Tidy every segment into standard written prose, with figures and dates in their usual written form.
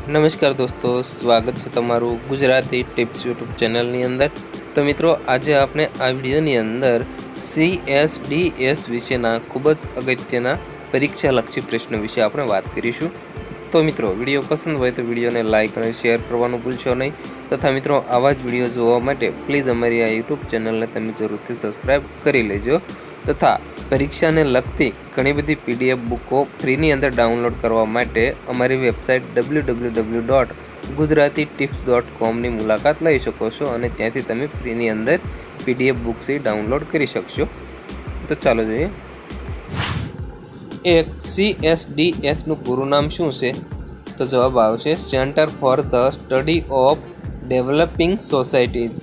નમસ્કાર દોસ્તો, સ્વાગત છે તમારું ગુજરાતી ટિપ્સ યુટ્યુબ ચેનલની અંદર। તો મિત્રો, આજે આપણે આ વિડીયોની અંદર CSDS વિશેના ખૂબ જ અગત્યના પરીક્ષાલક્ષી પ્રશ્નો વિશે આપણે વાત કરીશું। તો મિત્રો, વિડીયો પસંદ હોય તો વિડીયોને લાઇક અને શેર કરવાનું ભૂલશો નહીં। તથા મિત્રો, આવા જ વિડીયો જોવા માટે પ્લીઝ અમારી આ યુટ્યુબ ચેનલને તમે જરૂરથી સબસ્ક્રાઈબ કરી લેજો। તથા પરીક્ષાને લગતી ઘણી બધી PDF બુકો ફ્રીની અંદર ડાઉનલોડ કરવા માટે અમારી વેબસાઇટ www.gujaratitips.com ની મુલાકાત લઈ શકો છો અને ત્યાંથી તમે ફ્રીની અંદર PDF બુક્સ ડાઉનલોડ કરી શકશો। તો ચાલો જોઈએ। એક CSDS નું પૂરું નામ શું છે? તો જવાબ આવશે centre for the study of developing societies.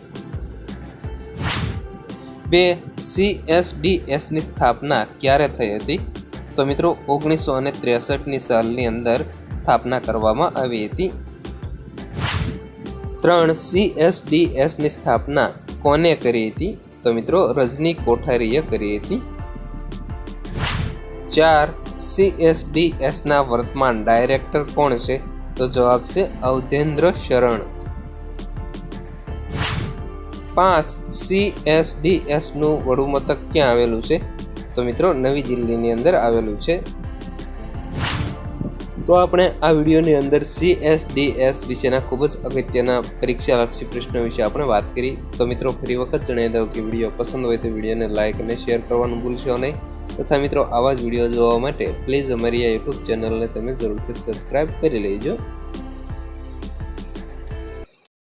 2. CSDS ની સ્થાપના ક્યારે થઈ હતી? તો મિત્રો 1963ની સાલની અંદર સ્થાપના કરવામાં આવી હતી। 3. CSDS ની સ્થાપના કોને કરી હતી? તો મિત્રો રજની કોઠારીએ કરી હતી। 4. CSDS ના વર્તમાન ડાયરેક્ટર કોણ છે? તો જવાબ છે અવધેન્દ્ર શરણ। 5. CSDS નું વડુ મથક ક્યાં આવેલું છે? તો મિત્રો નવી દિલ્હીની અંદર આવેલું છે। તો આપણે આ વિડીયોની અંદર CSDS વિશેના ખૂબ જ અગત્યના પરીક્ષાલક્ષી પ્રશ્નો વિશે આપણે વાત કરી। તો મિત્રો, ફરી વખત જણાવી દઉં કે વિડીયો પસંદ હોય તો વિડીયોને લાઇક અને શેર કરવાનું ભૂલશો નહીં। તથા મિત્રો, આવા જ વિડીયો જોવા માટે પ્લીઝ અમારી આ યુટ્યુબ ચેનલને તમે જરૂરથી સબસ્ક્રાઈબ કરી લેજો।